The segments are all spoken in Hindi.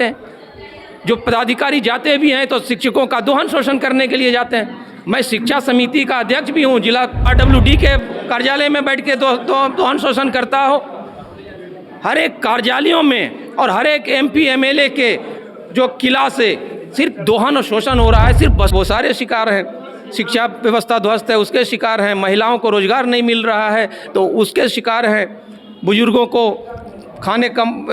हैं। जो पदाधिकारी जाते भी हैं तो शिक्षकों का दोहन शोषण करने के लिए जाते हैं। मैं शिक्षा समिति का अध्यक्ष भी हूँ, जिला RWD के कार्यालय में बैठ के दोहन शोषण करता हो। हर एक कार्यालयों में और हर एक MP MLA के जो किला से सिर्फ दोहन और शोषण हो रहा है। सिर्फ बस वो सारे शिकार हैं, शिक्षा व्यवस्था ध्वस्त है उसके शिकार हैं, महिलाओं को रोजगार नहीं मिल रहा है तो उसके शिकार हैं, बुजुर्गों को खाने कम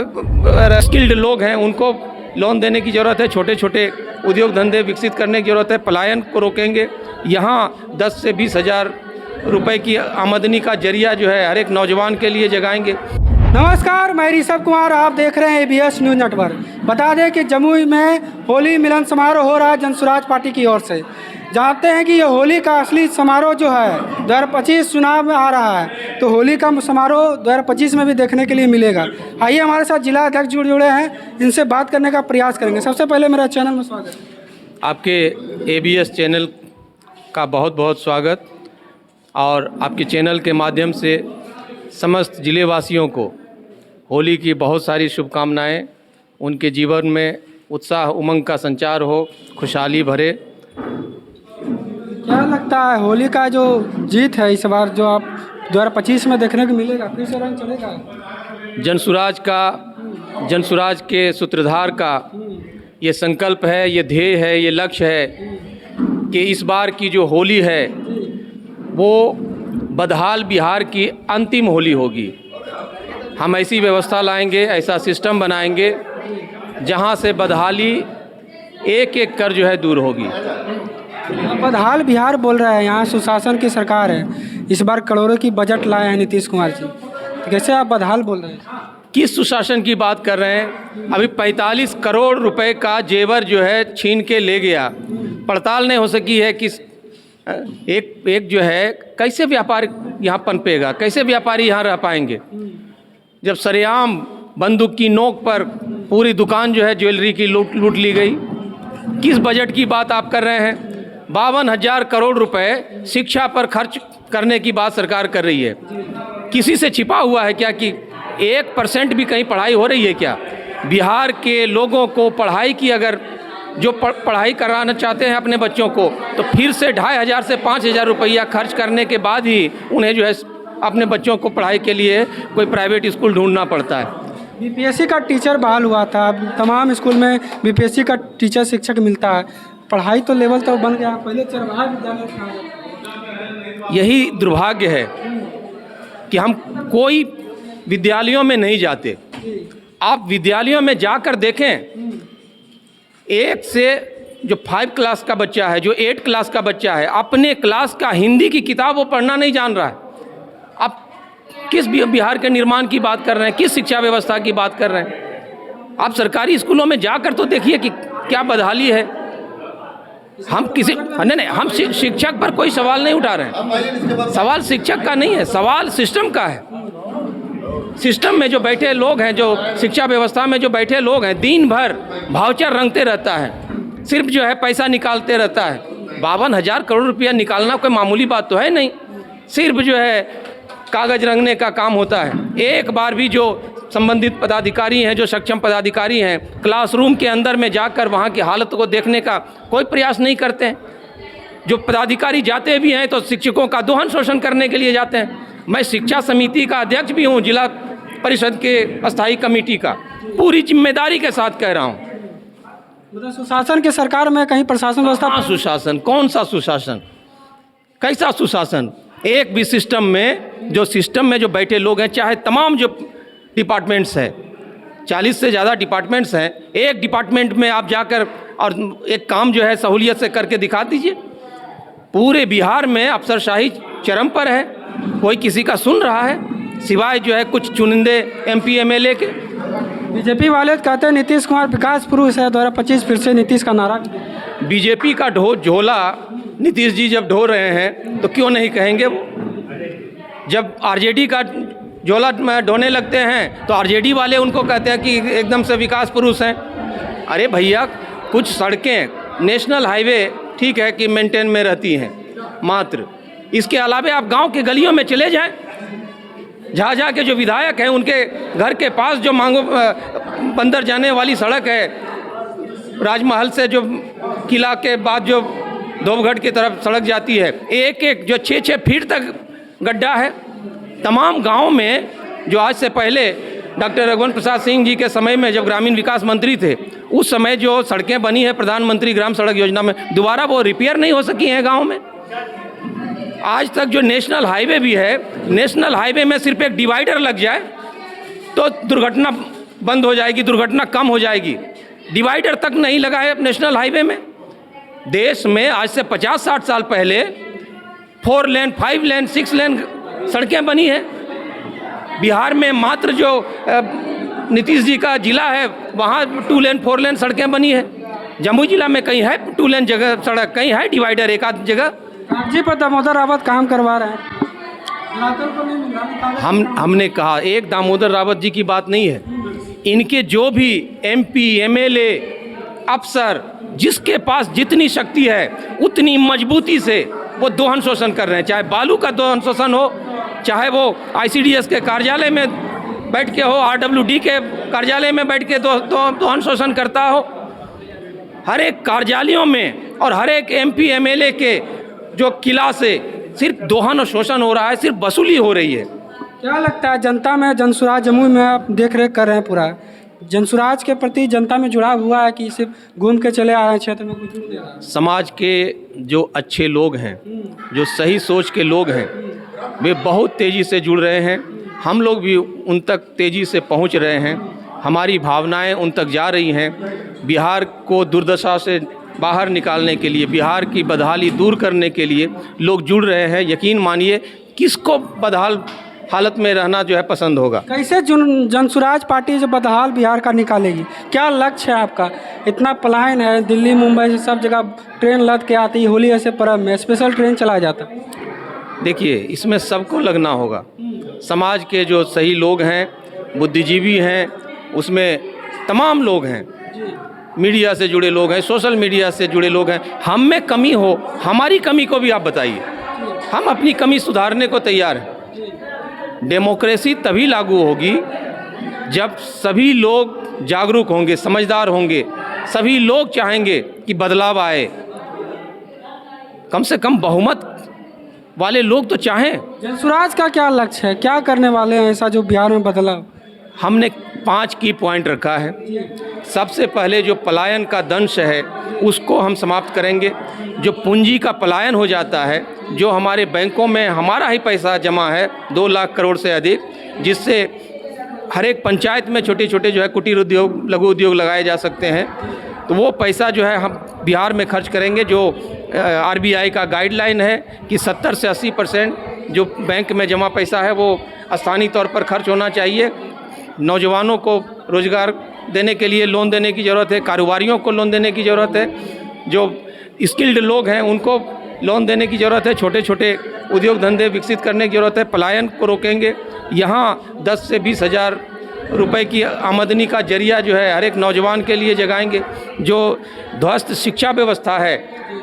स्किल्ड लोग हैं उनको लोन देने की ज़रूरत है, छोटे छोटे उद्योग धंधे विकसित करने की ज़रूरत है, पलायन को रोकेंगे। यहाँ 10 से 20 हज़ार रुपये की आमदनी का जरिया जो है हर एक नौजवान के लिए जगाएंगे। नमस्कार, मैं ऋषभ कुमार, आप देख रहे हैं ABS न्यूज़ नेटवर्क। बता दें कि जमुई में होली मिलन समारोह हो रहा है जनसुराज पार्टी की ओर से। जानते हैं कि ये होली का असली समारोह जो है 2025 चुनाव में आ रहा है, तो होली का समारोह 2025 में भी देखने के लिए मिलेगा। आइए हमारे साथ जिला अध्यक्ष जुड़े हैं, इनसे बात करने का प्रयास करेंगे। सबसे पहले मेरा चैनल में स्वागत है। आपके ABS चैनल का बहुत बहुत स्वागत और आपके चैनल के माध्यम से समस्त जिले वासियों को होली की बहुत सारी शुभकामनाएं, उनके जीवन में उत्साह उमंग का संचार हो, खुशहाली भरे। क्या लगता है होली का जो जीत है इस बार जो आप 2025 में देखने को मिलेगा, फिर से रंग चलेगा? जनसुराज के सूत्रधार का ये संकल्प है, ये ध्येय है, ये लक्ष्य है कि इस बार की जो होली है वो बदहाल बिहार की अंतिम होली होगी। हम ऐसी व्यवस्था लाएंगे, ऐसा सिस्टम बनाएंगे जहां से बदहाली एक एक कर जो है दूर होगी। बदहाल बिहार बोल रहे हैं, यहाँ सुशासन की सरकार है, इस बार करोड़ों की बजट लाए हैं नीतीश कुमार जी, तो कैसे आप बदहाल बोल रहे हैं? किस सुशासन की बात कर रहे हैं? अभी 45 करोड़ रुपए का जेवर जो है छीन के ले गया। पड़ताल नहीं हो सकी है कि एक जो है कैसे व्यापार यहाँ पनपेगा, कैसे व्यापारी यहाँ रह पाएंगे जब सरेआम बंदूक की नोक पर पूरी दुकान जो है ज्वेलरी की लूट ली गई। किस बजट की बात आप कर रहे हैं? 52,000 करोड़ रुपए शिक्षा पर खर्च करने की बात सरकार कर रही है। किसी से छिपा हुआ है क्या कि 1% भी कहीं पढ़ाई हो रही है क्या? बिहार के लोगों को पढ़ाई की अगर जो पढ़ाई कराना चाहते हैं अपने बच्चों को तो फिर से 2,500 से 5,000 रुपया खर्च करने के बाद ही उन्हें जो है अपने बच्चों को पढ़ाई के लिए कोई प्राइवेट स्कूल ढूंढना पड़ता है। BPSC का टीचर बहाल हुआ था, तमाम स्कूल में BPSC का टीचर शिक्षक मिलता है, पढ़ाई तो लेवल तो बन गया, पहले चरवाहा विद्यालय था। यही दुर्भाग्य है कि हम कोई विद्यालयों में नहीं जाते। आप विद्यालयों में जाकर देखें, एक से जो 5 क्लास का बच्चा है, जो 8 क्लास का बच्चा है, अपने क्लास का हिंदी की किताब वो पढ़ना नहीं जान रहा है। आप किस बिहार के निर्माण की बात कर रहे हैं, किस शिक्षा व्यवस्था की बात कर रहे हैं? आप सरकारी स्कूलों में जाकर तो देखिए कि क्या बदहाली है। हम हम शिक्षक पर कोई सवाल नहीं उठा रहे हैं, सवाल शिक्षक का नहीं है, सवाल सिस्टम का है। सिस्टम में जो बैठे लोग हैं, जो शिक्षा व्यवस्था में जो बैठे लोग हैं, दिन भर भाउचर रंगते रहता है, सिर्फ जो है पैसा निकालते रहता है। 52,000 करोड़ रुपया निकालना कोई मामूली बात तो है नहीं, सिर्फ जो है कागज रंगने का काम होता है। एक बार भी जो संबंधित पदाधिकारी हैं, जो सक्षम पदाधिकारी हैं, क्लासरूम के अंदर में जाकर वहाँ की हालत को देखने का कोई प्रयास नहीं करते हैं। जो पदाधिकारी जाते भी हैं तो शिक्षकों का दोहन शोषण करने के लिए जाते हैं। मैं शिक्षा समिति का अध्यक्ष भी हूँ, जिला परिषद के अस्थायी कमेटी का, पूरी जिम्मेदारी के साथ कह रहा हूँ। मतलब सुशासन की सरकार में कहीं प्रशासन व्यवस्था? सुशासन? कौन सा सुशासन, कैसा सुशासन? एक भी सिस्टम में जो बैठे लोग हैं, चाहे तमाम जो डिपार्टमेंट्स हैं, 40 से ज़्यादा डिपार्टमेंट्स हैं, एक डिपार्टमेंट में आप जाकर और एक काम जो है सहूलियत से करके दिखा दीजिए। पूरे बिहार में अफसरशाही चरम पर है, कोई किसी का सुन रहा है सिवाय जो है कुछ चुनिंदे MP MLA के। बीजेपी वाले कहते हैं नीतीश कुमार विकास पुरुष है, 2025 फिर से नीतीश का नारा। बीजेपी का झोला नीतीश जी जब ढो रहे हैं तो क्यों नहीं कहेंगे वो? जब RJD का झोला ढोने लगते हैं तो RJD वाले उनको कहते हैं कि एकदम से विकास पुरुष हैं। अरे भैया, कुछ सड़कें नेशनल हाईवे ठीक है कि मेंटेन में रहती हैं मात्र, इसके अलावा आप गांव के गलियों में चले जाएं, झाझा के जो विधायक हैं उनके घर के पास जो मांगो बंदर जाने वाली सड़क है, राजमहल से जो किला के बाद जो धोबगढ़ की तरफ सड़क जाती है, एक एक जो 6-6 फीट तक गड्ढा है। तमाम गाँव में जो आज से पहले डॉक्टर रघुवंश प्रसाद सिंह जी के समय में जब ग्रामीण विकास मंत्री थे, उस समय जो सड़कें बनी है प्रधानमंत्री ग्राम सड़क योजना में, दोबारा वो रिपेयर नहीं हो सकी हैं गांव में। आज तक जो नेशनल हाईवे भी है, नेशनल हाईवे में सिर्फ एक डिवाइडर लग जाए तो दुर्घटना बंद हो जाएगी, दुर्घटना कम हो जाएगी। डिवाइडर तक नहीं लगा है नेशनल हाईवे में। देश में आज से 50-60 साल पहले 4 लेन, 5 लेन, 6 लेन सड़कें बनी हैं। बिहार में मात्र जो नीतीश जी का जिला है वहाँ 2 लेन 4 लेन सड़कें बनी है। जमुई जिला में कहीं है 2 लेन जगह सड़क, कहीं है डिवाइडर एक आध जगह। जी पर दामोदर रावत काम करवा रहे हैं। हमने कहा एक दामोदर रावत जी की बात नहीं है, इनके जो भी MP, MLA, अफसर जिसके पास जितनी शक्ति है उतनी मजबूती से वो दोहन शोषण कर रहे हैं। चाहे बालू का दोहन शोषण हो, चाहे वो ICDS के कार्यालय में बैठ के हो, RWD के कार्यालय में बैठ के दोहन शोषण करता हो। हर एक कार्यालयों में और हर एक MP, MLA के जो किला से सिर्फ दोहन और शोषण हो रहा है, सिर्फ वसूली हो रही है। क्या लगता है जनता में जनसुराज जमुई में आप देख रेख कर रहे हैं, पूरा जनसुराज के प्रति जनता में जुड़ाव हुआ है कि सिर्फ घूम के चले आ रहे हैं क्षेत्र में कुछ नहीं दे रहा है? समाज के जो अच्छे लोग हैं, जो सही सोच के लोग हैं, वे बहुत तेज़ी से जुड़ रहे हैं। हम लोग भी उन तक तेज़ी से पहुंच रहे हैं, हमारी भावनाएं उन तक जा रही हैं। बिहार को दुर्दशा से बाहर निकालने के लिए, बिहार की बदहाली दूर करने के लिए लोग जुड़ रहे हैं। यकीन मानिए, किसको बदहाल हालत में रहना जो है पसंद होगा। कैसे जनसुराज पार्टी जो बदहाल बिहार का निकालेगी, क्या लक्ष्य है आपका? इतना पलायन है, दिल्ली मुंबई से सब जगह ट्रेन लद के आती है, होली ऐसे पर्व में स्पेशल ट्रेन चला जाता। देखिए, इसमें सबको लगना होगा। समाज के जो सही लोग हैं, बुद्धिजीवी हैं, उसमें तमाम लोग हैं, मीडिया से जुड़े लोग हैं, सोशल मीडिया से जुड़े लोग हैं। हम में कमी हो, हमारी कमी को भी आप बताइए, हम अपनी कमी सुधारने को तैयार हैं। डेमोक्रेसी तभी लागू होगी जब सभी लोग जागरूक होंगे, समझदार होंगे, सभी लोग चाहेंगे कि बदलाव आए। कम से कम बहुमत वाले लोग तो चाहें। जनसुराज का क्या लक्ष्य है, क्या करने वाले हैं ऐसा जो बिहार में बदलाव? हमने 5 की पॉइंट रखा है। सबसे पहले जो पलायन का दंश है उसको हम समाप्त करेंगे। जो पूंजी का पलायन हो जाता है, जो हमारे बैंकों में हमारा ही पैसा जमा है 2 लाख करोड़ से अधिक, जिससे हर एक पंचायत में छोटे छोटे जो है कुटीर उद्योग, लघु उद्योग लगाए जा सकते हैं, तो वो पैसा जो है हम बिहार में खर्च करेंगे। जो RBI का गाइडलाइन है कि 70 से 80% जो बैंक में जमा पैसा है वो स्थानीय तौर पर खर्च होना चाहिए। नौजवानों को रोज़गार देने के लिए लोन देने की ज़रूरत है, कारोबारियों को लोन देने की ज़रूरत है, जो स्किल्ड लोग हैं उनको लोन देने की ज़रूरत है, छोटे छोटे उद्योग धंधे विकसित करने की ज़रूरत है। पलायन को रोकेंगे। यहाँ 10 से 20 हज़ार रुपए की आमदनी का जरिया जो है हर एक नौजवान के लिए जगाएंगे। जो ध्वस्त शिक्षा व्यवस्था है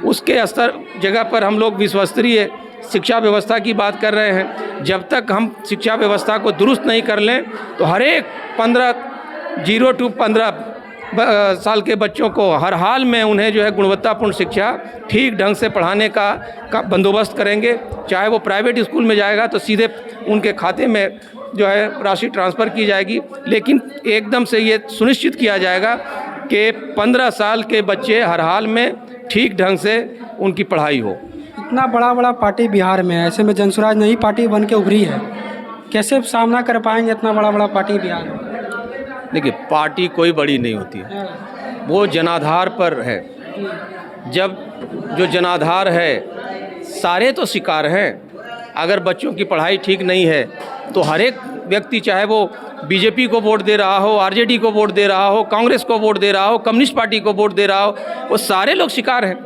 उसके स्तर जगह पर हम लोग विश्वस्तरीय शिक्षा व्यवस्था की बात कर रहे हैं। जब तक हम शिक्षा व्यवस्था को दुरुस्त नहीं कर लें तो हर एक 0 to 15 साल के बच्चों को हर हाल में उन्हें जो है गुणवत्तापूर्ण शिक्षा ठीक ढंग से पढ़ाने का बंदोबस्त करेंगे। चाहे वो प्राइवेट स्कूल में जाएगा तो सीधे उनके खाते में जो है राशि ट्रांसफ़र की जाएगी, लेकिन एकदम से ये सुनिश्चित किया जाएगा कि 15 साल के बच्चे हर हाल में ठीक ढंग से उनकी पढ़ाई हो। इतना बड़ा पार्टी बिहार में है, ऐसे में जनसुराज नई पार्टी बन के उभरी है, कैसे सामना कर पाएंगे इतना बड़ा पार्टी बिहार में? देखिए, पार्टी कोई बड़ी नहीं होती है, वो जनाधार पर है। जब जो जनाधार है, सारे तो शिकार हैं। अगर बच्चों की पढ़ाई ठीक नहीं है तो हर एक व्यक्ति, चाहे वो बीजेपी को वोट दे रहा हो, आरजेडी को वोट दे रहा हो, कांग्रेस को वोट दे रहा हो, कम्युनिस्ट पार्टी को वोट दे रहा हो, वो सारे लोग शिकार हैं।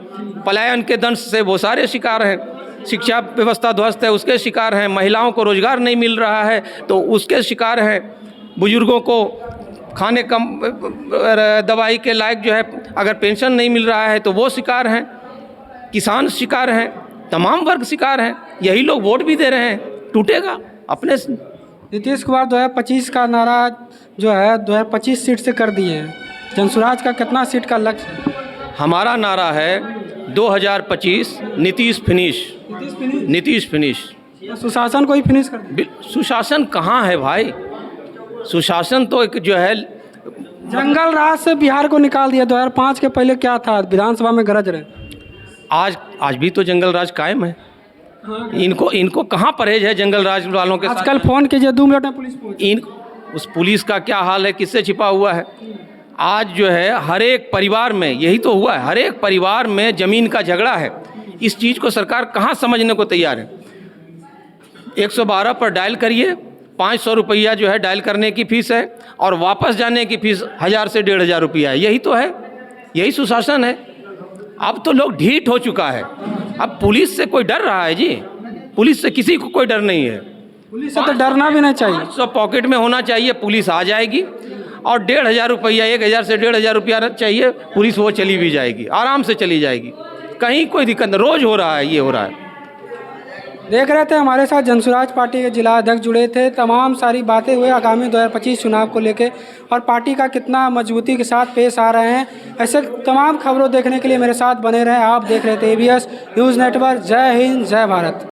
पलायन के दंश से वो सारे शिकार हैं। शिक्षा व्यवस्था ध्वस्त है, उसके शिकार हैं। महिलाओं को रोजगार नहीं मिल रहा है तो उसके शिकार हैं। बुजुर्गों को खाने कम दवाई के लायक जो है अगर पेंशन नहीं मिल रहा है तो वो शिकार हैं। किसान शिकार हैं, तमाम वर्ग शिकार हैं। यही लोग वोट भी दे रहे हैं। टूटेगा अपने नीतीश कुमार 2025 का नारा जो है 2025 सीट से कर दिए हैं। जनसुराज का कितना सीट का लक्ष्य है? हमारा नारा है 2025 नीतीश फिनिश। नीतीश फिनिश। सुशासन को ही फिनिश कर दिया। सुशासन कहाँ है भाई? सुशासन तो एक जो है जंगल राज से बिहार को निकाल दिया। 2005 के पहले क्या था? विधानसभा में गरज रहे। आज भी तो जंगल राज कायम है। इनको कहाँ परहेज है जंगल राज वालों के साथ? आजकल फोन कीजिए 2 मिनट में पुलिस पहुंची। उस पुलिस का क्या हाल है? किससे छिपा हुआ है? आज जो है हर एक परिवार में यही तो हुआ है। हर एक परिवार में ज़मीन का झगड़ा है। इस चीज़ को सरकार कहाँ समझने को तैयार है? 112 पर डायल करिए, 500 रुपया जो है डायल करने की फ़ीस है और वापस जाने की फ़ीस 1000 से 1500 रुपया है। यही तो है, यही सुशासन है। अब तो लोग ढीठ हो चुका है। अब पुलिस से कोई डर रहा है जी? पुलिस से किसी को कोई डर नहीं है। पुलिस से तो डरना भी नहीं चाहिए। 500 पॉकेट में होना चाहिए, पुलिस आ जाएगी। और 1500 रुपया, 1000 से 1500 रुपया चाहिए, पुलिस वो चली भी जाएगी, आराम से चली जाएगी। कहीं कोई दिक्कत नहीं। रोज़ हो रहा है, ये हो रहा है। देख रहे थे हमारे साथ जनसुराज पार्टी के जिला अध्यक्ष जुड़े थे। तमाम सारी बातें हुए आगामी 2025 चुनाव को लेके और पार्टी का कितना मजबूती के साथ पेश आ रहे हैं। ऐसे तमाम खबरों देखने के लिए मेरे साथ बने रहें। आप देख रहे थे ABS न्यूज़ नेटवर्क। जय हिंद, जय भारत।